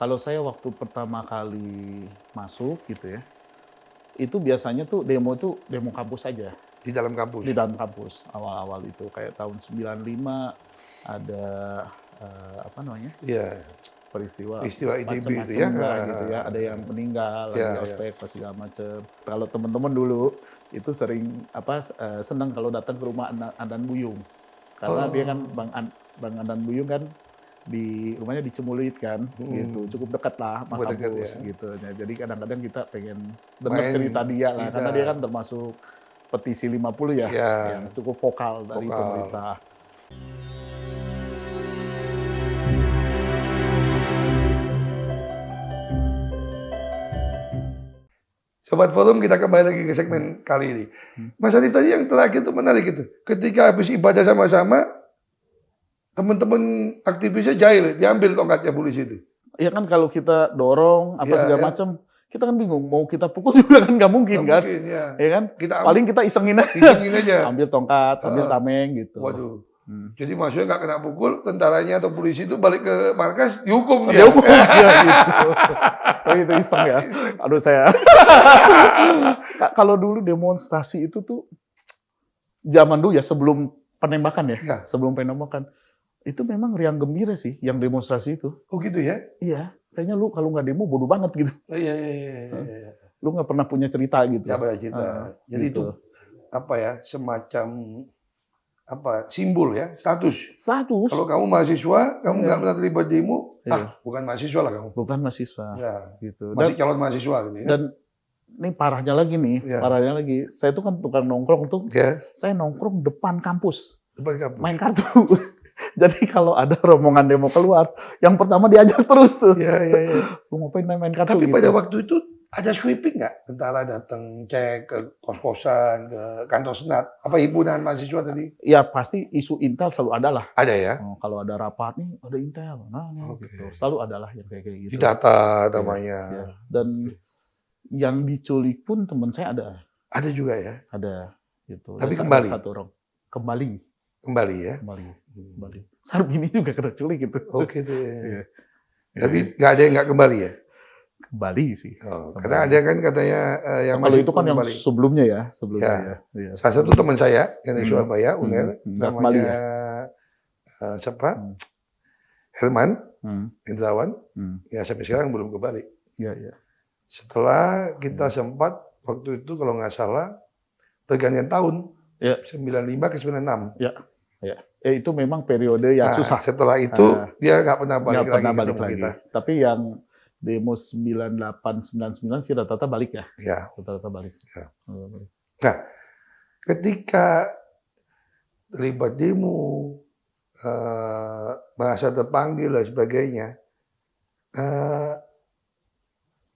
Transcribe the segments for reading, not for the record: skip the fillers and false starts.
Kalau saya waktu pertama kali masuk gitu ya, itu biasanya tuh demo itu demo kampus aja, Di dalam kampus? di dalam kampus awal-awal itu. Kayak tahun 95 ada, apa namanya, Iya, peristiwa peristiwa ITB itu macam-macam ya? lah gitu ya, ada yang meninggal, Iya, lagi iya. ospek, apa segala macam. Kalau teman-teman dulu itu sering senang kalau datang ke rumah Andan Buyung. Karena dia kan Oh, Bang Andan Buyung kan di rumahnya di Cimulit kan, gitu. mhm, Cukup dekat lah sama buat dekat ya? kampus gitu. Nah, jadi kadang-kadang kita pengen dengar Main cerita dia lah, karena dia tidak kan termasuk petisi 50 ya, yang ya, cukup vokal dari vokal. pemerintah. Sobat Forum, kita kembali lagi ke segmen kali ini. Hmm. Mas Adif tadi yang terakhir itu menarik itu. Ketika habis ibadah sama-sama, teman-teman aktivisnya jahil, diambil tongkatnya polisi itu. Ya kan kalau kita dorong apa Iya, segala ya. macam, kita kan bingung mau kita pukul juga kan nggak mungkin Nggak kan, mungkin, ya. ya kan? Kita Paling kita isengin aja, isengin aja. ambil tongkat, ambil Heeh. tameng gitu. Waduh. Hmm. Jadi maksudnya nggak kena pukul, tentaranya atau polisi itu balik ke markas, dihukum Dia dia. hukum dia gitu. Tapi itu iseng ya. Aduh saya. Kalau dulu demonstrasi itu tuh zaman dulu ya sebelum penembakan ya, Ya. sebelum penembakan itu memang riang gembira sih yang demonstrasi itu. Oh gitu ya? Iya, kayaknya lu kalau nggak demo bodoh banget gitu. Oh, iya, iya, iya, iya, iya. Lu nggak pernah punya cerita gitu. Ya pada cerita. Jadi gitu. itu apa ya, semacam apa simbol ya, status. Status. Kalau kamu mahasiswa, kamu Iya. nggak pernah terlibat demo, Iya. bukan mahasiswa lah kamu. Bukan mahasiswa. Ya, Gitu. masih calon mahasiswa gitu ya. Dan ini parahnya lagi nih, Iya. parahnya lagi. Saya tuh kan tukang nongkrong tuh, Ya, saya nongkrong depan kampus, depan kampus. main kartu. Jadi kalau ada rombongan demo keluar, yang pertama diajak terus tuh. Iya, iya, iya. Lu ngapain main kartu Tapi gitu. pada waktu itu ada sweeping nggak? Tentara datang cek ke kos-kosan, ke kantor senat, apa himpunan mahasiswa tadi? Ya pasti isu intel selalu ada lah. Ada ya? Kalau ada rapat nih, ada intel. Nah, Oke. gitu. Selalu ada lah yang kayak gitu. Didata namanya. Ya. Dan yang diculik pun teman saya Ada juga ya? ada gitu. Tapi Ada kembali? satu orang kembali. Kembali ya? Kembali. Sarbini juga kena culik gitu. Oke deh. Iya. Tapi nggak ada yang nggak kembali ya? Kembali sih. Oh, Kembali. karena ada kan katanya yang kalau masih itu kan yang kembali. sebelumnya ya, sebelumnya Ya. ya. Iya. Salah satu teman saya yang dari Surabaya, UNER, Nggak kembali namanya siapa? Herman Indrawan. Ya sampai sekarang belum kembali. Iya, iya. Setelah kita sempat waktu itu kalau nggak salah pergantian tahun, Ya. 95 ke 96. Ya. Itu memang periode yang Nah, susah. setelah itu dia nggak pernah balik Nggak lagi pernah ketemu balik lagi. kita. Tapi yang demo 98, 99 sih rata-rata balik ya. Ya. Rata-rata balik. Ya. Balik. Nah, ketika terlibat demo, merasa terpanggil dan sebagainya,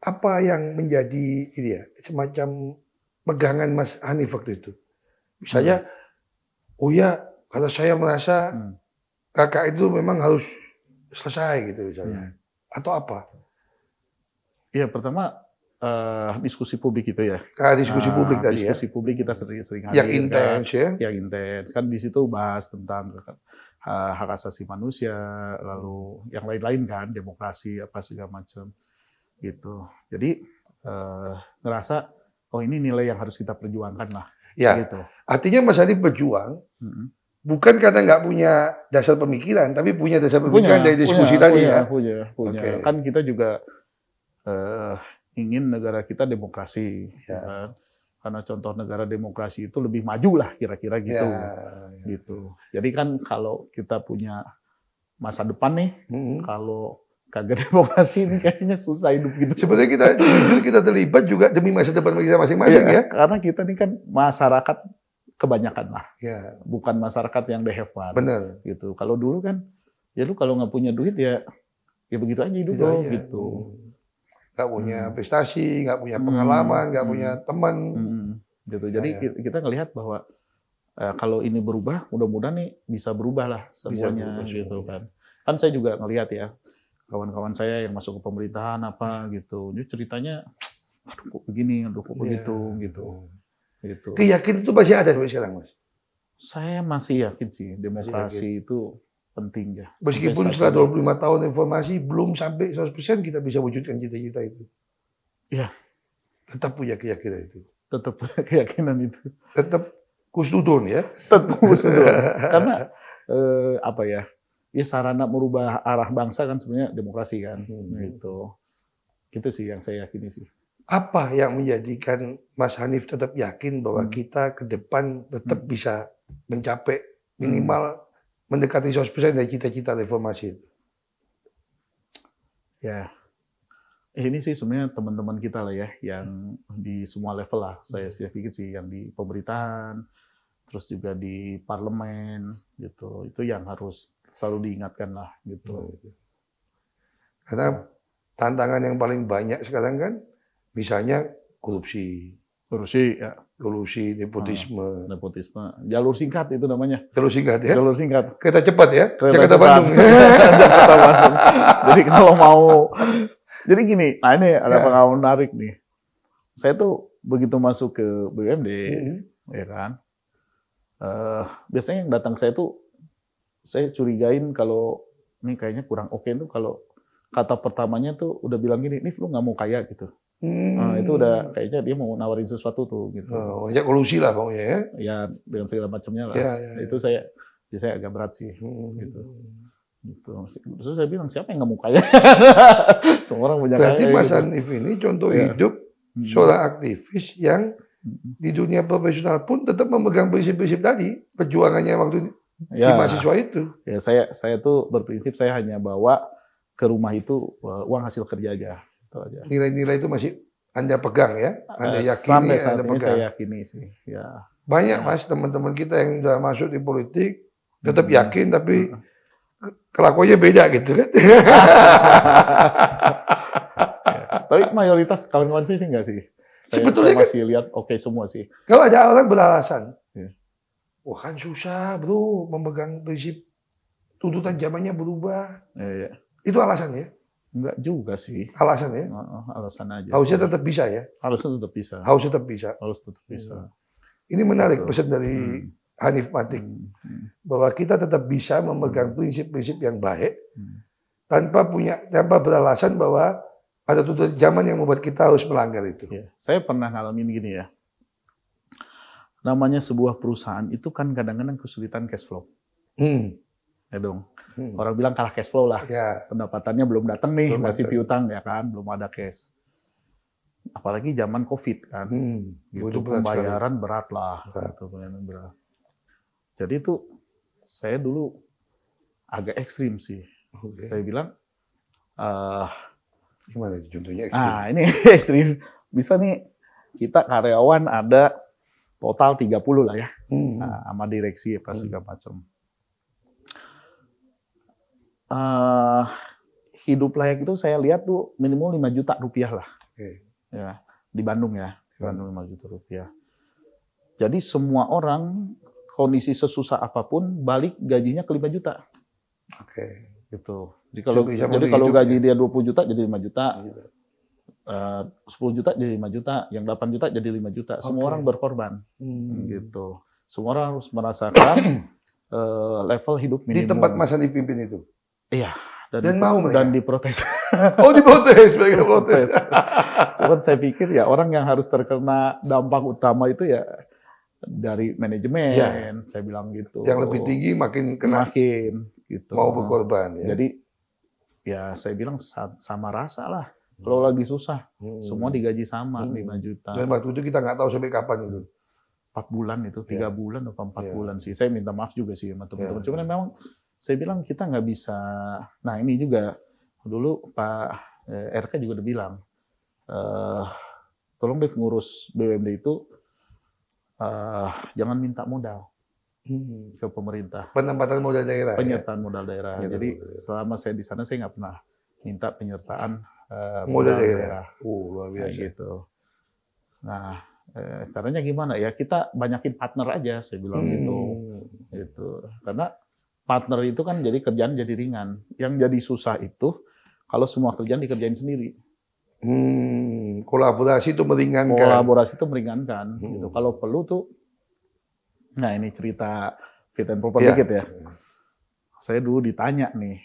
apa yang menjadi ini ya, semacam pegangan Mas Hanif waktu itu? Misalnya, oh ya, karena saya merasa kakak itu memang harus selesai gitu misalnya. Atau apa? Iya, pertama diskusi publik itu ya. Diskusi publik tadi ya. Diskusi publik kita sering hadir. Yang intens ya. Yang intens. Kan di situ bahas tentang hak asasi manusia, lalu yang lain-lain kan, demokrasi apa segala macam gitu. Jadi ngerasa oh ini nilai yang harus kita perjuangkan lah. Ya. Gitu. Artinya Mas Hanif berjuang bukan karena nggak punya dasar pemikiran, tapi punya dasar pemikiran dari diskusi tadi ya. Punya. Okay. Kan kita juga ingin negara kita demokrasi, ya. Kan? Karena contoh negara demokrasi itu lebih maju lah kira-kira gitu. Ya. Gitu. Jadi kan kalau kita punya masa depan nih, kalau kagak demokrasi ini kayaknya susah hidup gitu. Sebenarnya kita jujur kita terlibat juga demi masa depan kita masing-masing ya. Karena kita ini kan masyarakat kebanyakan lah, ya. Bukan masyarakat yang the have fun. Benar. Gitu. Kalau dulu kan, ya lu kalau nggak punya duit ya begitu aja hidup lo gitu. Nggak punya prestasi, nggak punya pengalaman, nggak punya teman. Gitu. Jadi kita ngelihat bahwa kalau ini berubah, mudah-mudahan nih bisa berubah lah semuanya gitu kan. Kan saya juga ngelihat ya kawan-kawan saya yang masuk ke pemerintahan apa gitu, ini ceritanya, aduh kok begini, aduh kok begitu gitu. Keyakinan itu masih ada sampai sekarang, Mas? Saya masih yakin sih demokrasi itu penting ya. Meskipun Sampai setelah 25 tahun informasi belum sampai 100% kita bisa wujudkan cita-cita itu. Iya. Tetap punya keyakinan itu. Tetap keyakinan itu. Tetap kusnudon ya. Tetap kusnudon. Karena apa ya? Ya sarana merubah arah bangsa kan sebenarnya demokrasi kan. Gitu. Itu sih yang saya yakini sih. Apa yang menjadikan Mas Hanif tetap yakin bahwa kita ke depan tetap bisa mencapai minimal mendekati 100% dari cita-cita reformasi itu? Ya, ini sih sebenarnya teman-teman kita lah ya, yang di semua level lah. Saya pikir sih yang di pemerintahan, terus juga di parlemen, gitu. Itu yang harus selalu diingatkan lah, gitu. Karena tantangan yang paling banyak sekarang kan, misalnya korupsi, Ya. Kolusi, nepotisme. Nepotisme. Jalur singkat itu namanya. Jalur singkat ya? Jalur singkat. Kereta cepat ya? Jakarta Bandung. Jakarta Bandung. Jadi kalau mau, jadi gini, nah ini ada pengalaman menarik nih. Saya tuh begitu masuk ke BUMD, ya kan, biasanya yang datang saya tuh, saya curigain kalau ini kayaknya kurang oke tuh kalau kata pertamanya tuh udah bilang gini, Nif lu nggak mau kaya gitu. Nah, itu udah kayaknya dia mau nawarin sesuatu tuh gitu. Ya kolusi lah pokoknya ya. Ya dengan segala macamnya lah. Ya. Itu saya agak berat sih gitu. Terus saya bilang siapa yang nggak mau kaya? Semua orang punya kaya. Berarti Mas gitu. Hanif ini contoh hidup seorang aktivis yang di dunia profesional pun tetap memegang prinsip-prinsip tadi, perjuangannya waktu di mahasiswa itu. Ya saya tuh berprinsip saya hanya bawa ke rumah itu uang hasil kerja aja. Nilai-nilai itu masih Anda pegang ya? Anda yakini, sampai saat Anda ini pegang. saya yakini sih. Ya. Banyak Mas teman-teman kita yang udah masuk di politik tetap yakin tapi kelakuannya beda gitu kan? Tapi mayoritas kawan-kawan sih enggak sih. Sebetulnya saya masih lihat oke semua sih. Kalau ada orang beralasan, wah kan susah bro memegang prinsip tuntutan zamannya berubah. Itu alasannya? Enggak juga sih. Alasan ya? Alasan aja. Harusnya tetap bisa ya? Harusnya tetap bisa. Harus tetap bisa. Ini menarik pesan dari Hanif Matik. Bahwa kita tetap bisa memegang prinsip-prinsip yang baik tanpa beralasan bahwa ada tuntutan zaman yang membuat kita harus melanggar itu. Saya pernah ngalamin gini ya. Namanya sebuah perusahaan itu kan kadang-kadang kesulitan cash flow. Ya dong. Orang bilang kalah cash flow lah. Pendapatannya belum datang nih, masih piutang ya kan, belum ada cash. Apalagi zaman COVID kan. Gitu, pembayaran berat lah. Gitu, berat. Jadi itu saya dulu agak ekstrim sih. Saya bilang, gimana contohnya ekstrim? Nah ini ekstrim. Bisa nih kita karyawan ada total 30 lah ya. Sama direksi apa segala macam. Hidup layak itu saya lihat tuh minimal 5 juta rupiah lah. Ya, di Bandung ya. Bandung 5 juta rupiah. Jadi semua orang kondisi sesusah apapun balik gajinya ke 5 juta. Gitu. Jadi kalau gaji dia 20 juta jadi 5 juta. 10 juta jadi 5 juta, yang 8 juta jadi 5 juta. Semua orang berkorban. Gitu. Semua orang harus merasakan level hidup minimum. Di tempat Mas Hanif pimpin itu? Iya. Dan diprotes. Oh diprotes, mereka protes. Cuman saya pikir ya orang yang harus terkena dampak utama itu ya dari manajemen. Saya bilang gitu. Yang lebih tinggi makin kena. Gitu. Mau berkorban. Ya. Jadi ya saya bilang sama rasa lah. Kalau lagi susah, semua digaji sama 5 juta. Dan waktu itu kita nggak tahu sampai kapan itu. 4 bulan itu, 3 bulan atau 4 bulan sih. Saya minta maaf juga sih sama teman-teman. Cuman memang saya bilang kita nggak bisa. Nah ini juga dulu Pak RK juga udah bilang, tolong deh ngurus BUMD itu jangan minta modal ke pemerintah. Penempatan modal daerah. Penyertaan modal daerah. Jadi selama saya di sana saya nggak pernah minta penyertaan modal daerah. Luar biasa. Gitu. Nah, caranya gimana ya? Kita banyakin partner aja, saya bilang gitu. Karena partner itu kan jadi kerjaan jadi ringan. Yang jadi susah itu kalau semua kerjaan dikerjain sendiri. Kolaborasi itu meringankan. Gitu. Kalau perlu tuh, nah ini cerita fit and proper dikit ya. saya dulu ditanya nih,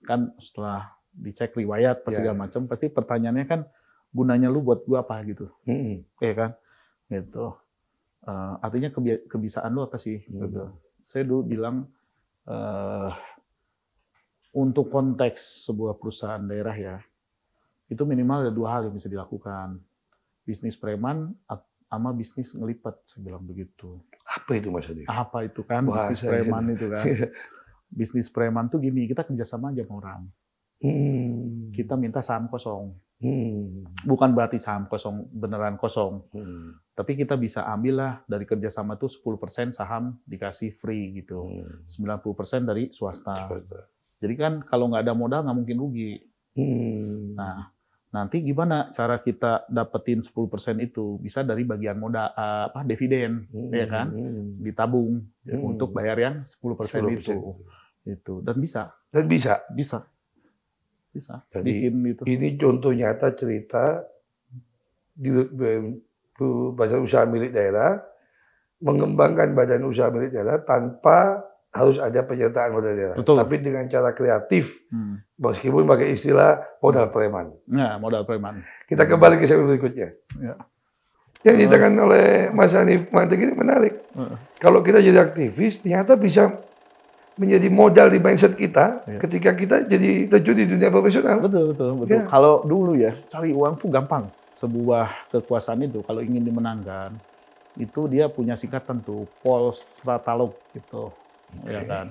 kan setelah dicek riwayat pas segala macam, pasti pertanyaannya kan gunanya lu buat gua apa gitu, ya kan, gitu. Artinya kebiasaan lu apa sih? Gitu. Saya dulu bilang untuk konteks sebuah perusahaan daerah ya, itu minimal ada 2 hal yang bisa dilakukan, bisnis preman sama bisnis ngelipat, saya bilang begitu. Apa itu Mas Hanif? Apa itu kan bisnis preman itu kan? Bisnis preman tuh gini, kita kerjasama aja sama orang. Kita minta saham kosong. Bukan berarti saham kosong beneran kosong. Tapi kita bisa ambil lah dari kerjasama tuh 10% saham dikasih free gitu. 90% dari swasta. Jadi kan kalau nggak ada modal nggak mungkin rugi. Nah, nanti gimana cara kita dapetin 10% itu? Bisa dari bagian modal dividen, ya kan? Ditabung untuk bayar yang 10% itu. Dan bisa. Jadi itu. ini contoh nyata cerita di badan usaha milik daerah mengembangkan badan usaha milik daerah tanpa harus ada penyertaan modal daerah. Betul. Tapi dengan cara kreatif, meskipun pakai istilah modal preman. Nah, modal preman. Kita kembali ke segmen berikutnya. Ya. Yang ditekan oleh Mas Hanif Mantik ini menarik. Kalau kita jadi aktivis, ternyata bisa menjadi modal di mindset kita ketika kita jadi terjun di dunia profesional. Betul. Ya. Kalau dulu ya, cari uang tuh gampang. Sebuah kekuasaan itu kalau ingin dimenangkan, itu dia punya singkatan tuh, polstratalog gitu. Ya kan.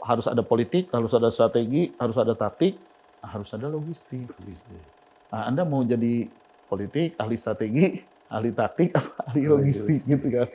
Harus ada politik, harus ada strategi, harus ada taktik, harus ada logistik. Nah, Anda mau jadi politik, ahli strategi, ahli taktik, ahli logistik gitu kan.